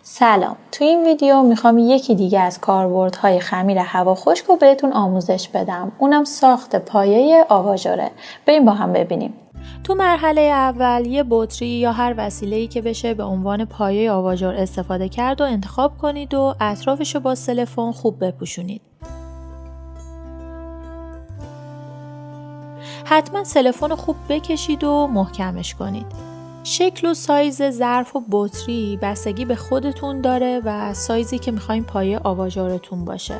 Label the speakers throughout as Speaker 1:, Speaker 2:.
Speaker 1: سلام، تو این ویدیو میخوام یکی دیگه از کاربردهای خمیر هوا خشک رو بهتون آموزش بدم. اونم ساخت پایه آباژوره. بریم با هم ببینیم. تو مرحله اول یه بطری یا هر وسیله‌ای که بشه به عنوان پایه آباژور استفاده کرد و انتخاب کنید و اطرافش رو با سلفون خوب بپوشونید. حتما سلفون رو خوب بکشید و محکمش کنید. شکل و سایز ظرف و بطری بستگی به خودتون داره و سایزی که میخواین پایه آباژورتون باشه.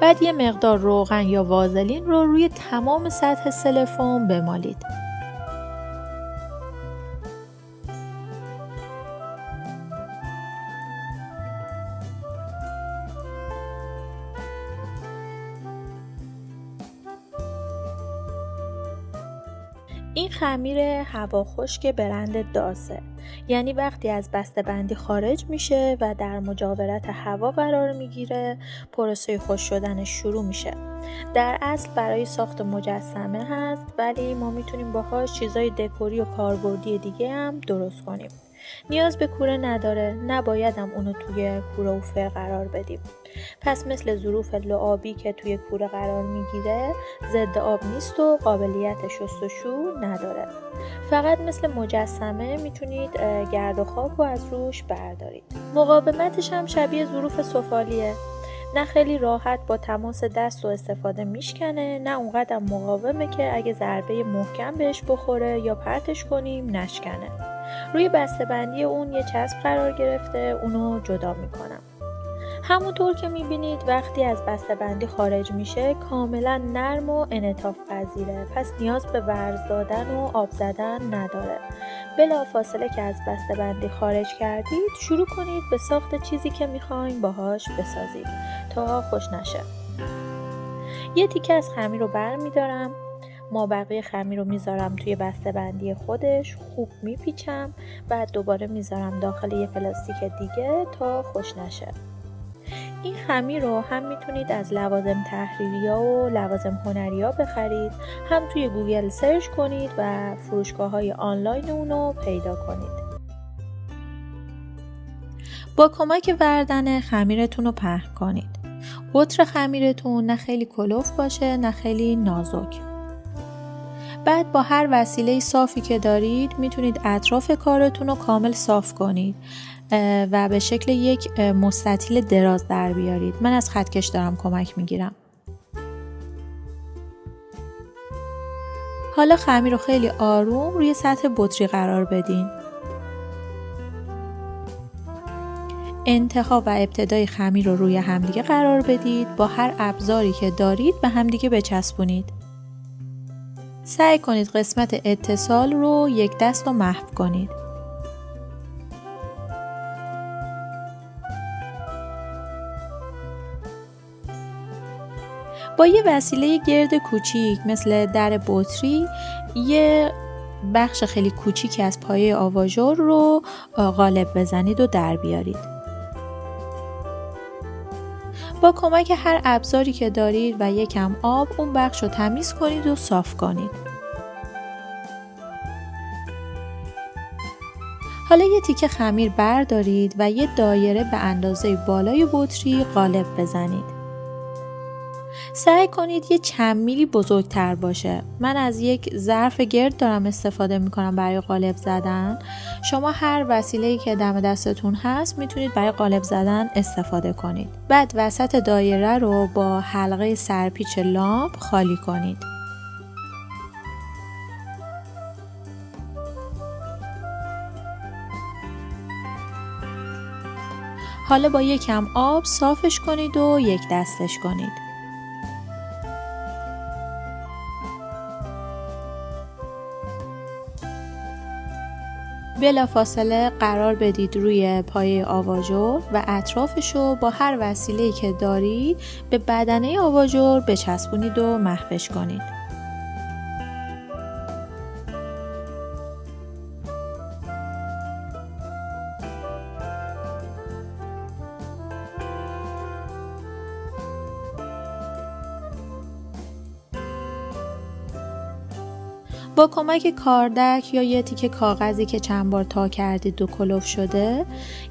Speaker 1: بعد یه مقدار روغن یا وازلین رو روی تمام سطح سلفون بمالید. این خمیر هوا خشک برند داسه، یعنی وقتی از بسته‌بندی خارج میشه و در مجاورت هوا قرار میگیره پروسه خشک شدنش شروع میشه. در اصل برای ساخت مجسمه هست، ولی ما میتونیم باهاش چیزای دکوری و کاربردی دیگه هم درست کنیم. نیاز به کوره نداره، نباید هم اونو توی کوره و فر قرار بدیم. پس مثل ظروف لعابی که توی کوره قرار میگیره ضد آب نیست و قابلیت شستشو نداره. فقط مثل مجسمه میتونید گرد و خاک رو از روش بردارید. مقاومتش هم شبیه ظروف سفالیه. نه خیلی راحت با تماس دست و استفاده میشکنه، نه اونقدر مقاومه که اگه ضربه محکم بهش بخوره یا پرتش کنیم نشکنه. روی بسته‌بندی اون یه چسب قرار گرفته، اونو جدا میکنم. همونطور که میبینید وقتی از بسته‌بندی خارج میشه کاملا نرم و انعطاف پذیره، پس نیاز به ورز دادن و آب زدن نداره. بلافاصله که از بسته‌بندی خارج کردید شروع کنید به ساخت چیزی که میخواین باهاش بسازید تا خوش نشه. یه تیکه از خمیر رو برمیدارم، مابقی خمیر رو میذارم توی بسته‌بندی خودش، خوب میپیچم، بعد دوباره میذارم داخل یه پلاستیک دیگه تا خوش نشه. این خمیر رو هم میتونید از لوازم تحریری‌ها و لوازم هنری‌ها بخرید، هم توی گوگل سرچ کنید و فروشگاه‌های آنلاین اونو پیدا کنید. با کمک وردن خمیرتون رو پهن کنید. قطر خمیرتون نه خیلی کلوف باشه نه خیلی نازک. بعد با هر وسیله صافی که دارید میتونید اطراف کارتون رو کامل صاف کنید و به شکل یک مستطیل دراز در بیارید. من از خطکش دارم کمک میگیرم. حالا خمیر رو خیلی آروم روی سطح بطری قرار بدین. انتها و ابتدای خمیر رو روی همدیگه قرار بدید. با هر ابزاری که دارید به همدیگه بچسبونید. سعی کنید قسمت اتصال رو یک دست رو محو کنید. با یه وسیله گرد کوچیک مثل در بطری یه بخش خیلی کوچیکی از پایه آباژور رو قالب بزنید و در بیارید. با کمک هر ابزاری که دارید و یکم آب اون بخش رو تمیز کنید و صاف کنید. حالا یه تیکه خمیر بردارید و یه دایره به اندازه بالای بطری قالب بزنید. سعی کنید یه چند میلی بزرگتر باشه. من از یک ظرف گرد دارم استفاده میکنم برای قالب زدن. شما هر وسیله‌ای که دم دستتون هست میتونید برای قالب زدن استفاده کنید. بعد وسط دایره رو با حلقه سرپیچ لامپ خالی کنید. حالا با یکم آب صافش کنید و یک دستش کنید. بلافاصله قرار بدید روی پایه آباژور و اطرافشو با هر وسیله‌ای که دارید به بدنه آباژور بچسبونید و محوش کنید. با کمک کاردک یا یه تیکه کاغذی که چند بار تا کردید و کلوف شده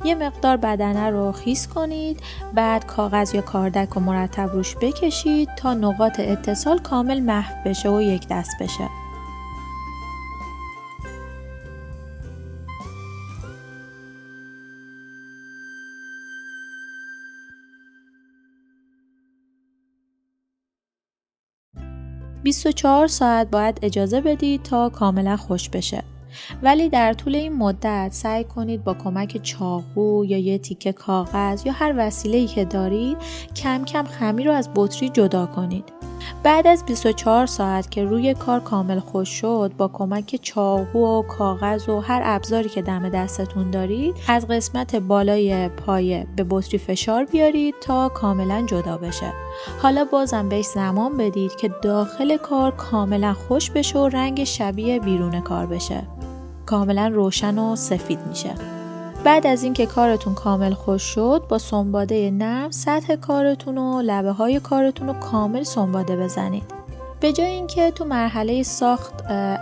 Speaker 1: یه مقدار بدنه رو خیس کنید. بعد کاغذ یا کاردک رو مرتب روش بکشید تا نقاط اتصال کامل محو بشه و یک دست بشه. 24 ساعت باید اجازه بدید تا کاملا خوش بشه. ولی در طول این مدت سعی کنید با کمک چاقو یا یه تیکه کاغذ یا هر وسیله‌ای که دارید کم کم خمیر رو از بطری جدا کنید. بعد از 24 ساعت که روی کار کامل خوش شد، با کمک چاقو و کاغذ و هر ابزاری که دم دستتون دارید از قسمت بالای پایه به بطری فشار بیارید تا کاملا جدا بشه. حالا بازم بهش زمان بدید که داخل کار کاملا خوش بشه و رنگ شبیه بیرون کار بشه. کاملا روشن و سفید میشه. بعد از اینکه کارتون کامل خوش شد، با سنباده نرم سطح کارتون و لبه های کارتون رو کامل سنباده بزنید. به جای اینکه تو مرحله ساخت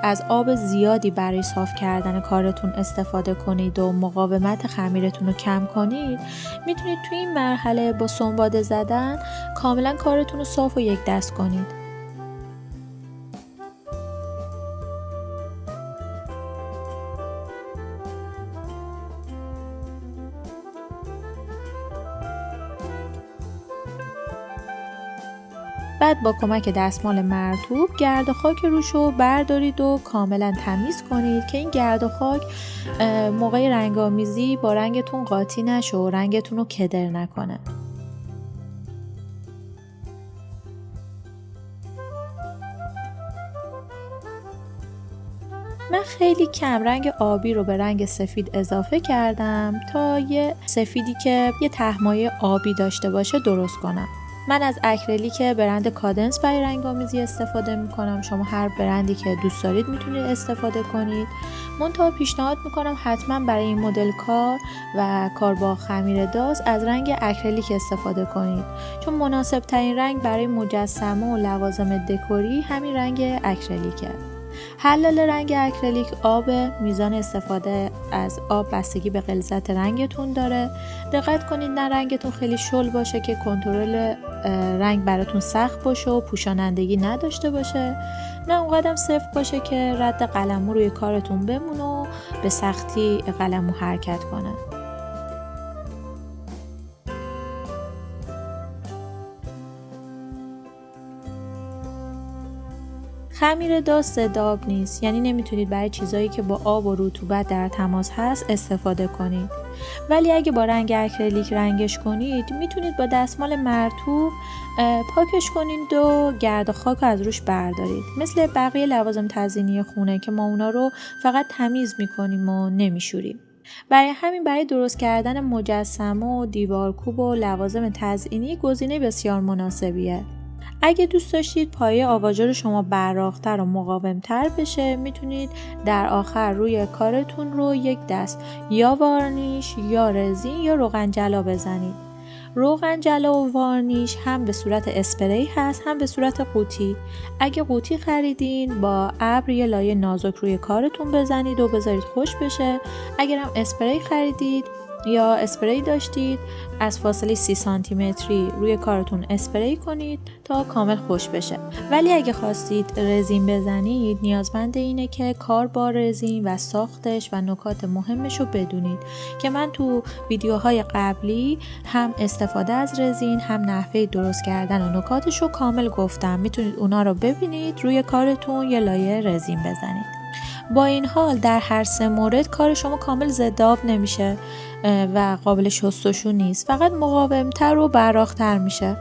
Speaker 1: از آب زیادی برای صاف کردن کارتون استفاده کنید و مقاومت خمیرتون رو کم کنید، میتونید تو این مرحله با سنباده زدن کاملا کارتون رو صاف و یک دست کنید. بعد با کمک دستمال مرطوب گرد و خاک روش رو بردارید و کاملا تمیز کنید که این گرد و خاک موقع رنگ‌آمیزی با رنگتون قاطی نشه و رنگتون رو کدر نکنه. من خیلی کم رنگ آبی رو به رنگ سفید اضافه کردم تا یه سفیدی که یه ته‌مایه آبی داشته باشه درست کنم. من از اکریلیک برند کادنس برای رنگ‌آمیزی استفاده میکنم. شما هر برندی که دوست دارید میتونید استفاده کنید. منتها پیشنهاد میکنم حتما برای این مدل کار و کار با خمیر داز از رنگ اکریلیک استفاده کنید، چون مناسب ترین رنگ برای مجسمه و لوازم دکوری همین رنگ اکریلیکه. حلال رنگ اکریلیک آب، میزان استفاده از آب بستگی به غلظت رنگتون داره. دقت کنید نه رنگتون خیلی شل باشه که کنترل رنگ براتون سخت باشه و پوشانندگی نداشته باشه، نه اونقدرم سفت باشه که رد قلمو روی کارتون بمونه و به سختی قلمو حرکت کنه. خمیر داز ضد آب نیست، یعنی نمیتونید برای چیزایی که با آب و رطوبت در تماس هست استفاده کنید. ولی اگه با رنگ اکریلیک رنگش کنید میتونید با دستمال مرطوب پاکش کنید و گرد و خاک از روش بردارید، مثل بقیه لوازم تزیینی خونه که ما اونا رو فقط تمیز میکنیم و نمیشوریم. برای همین برای درست کردن مجسمه و دیوارکوب و لوازم تزیینی گزینه بسیار مناسبیه. اگه دوست داشتید پایه آواژور شما براق‌تر و مقاوم‌تر بشه، میتونید در آخر روی کارتون رو یک دست یا وارنیش یا رزین یا روغن جلا بزنید. روغن جلا و وارنیش هم به صورت اسپری هست هم به صورت قوطی. اگه قوطی خریدین با ابر یه لایه نازک روی کارتون بزنید و بذارید خوش بشه. اگر هم اسپری خریدید یا اسپری داشتید از فاصله 30 سانتی متری روی کارتون اسپری کنید تا کامل خوش بشه. ولی اگه خواستید رزین بزنید نیازمند اینه که کار با رزین و ساختش و نکات مهمش رو بدونید که من تو ویدیوهای قبلی هم استفاده از رزین هم نحوه درست کردن و نکاتش رو کامل گفتم. میتونید اونا رو ببینید، روی کارتون یه لایه رزین بزنید. با این حال در هر سه مورد کار شما کامل ضد آب نمیشه و قابل شستشو نیست، فقط مقاومتر و براق‌تر میشه.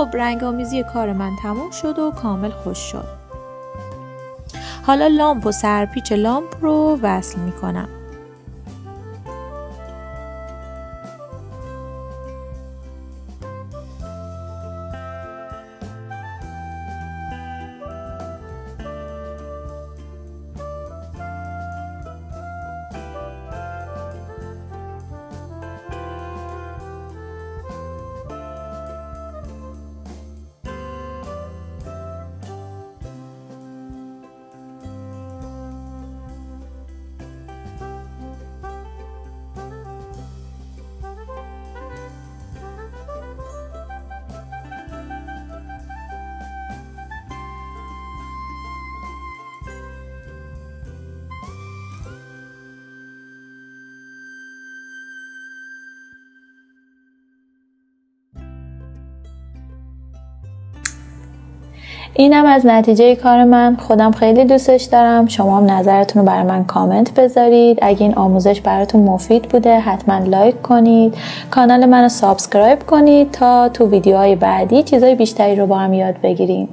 Speaker 1: خب رنگ‌آمیزی کار من تموم شد و کامل خوش شد. حالا لامپ و سرپیچ لامپ رو وصل میکنم. اینم از نتیجه کار من. خودم خیلی دوستش دارم. شما هم نظرتون رو برای من کامنت بذارید. اگه این آموزش براتون مفید بوده حتما لایک کنید. کانال منو سابسکرایب کنید تا تو ویدیوهای بعدی چیزای بیشتری رو با هم یاد بگیریم.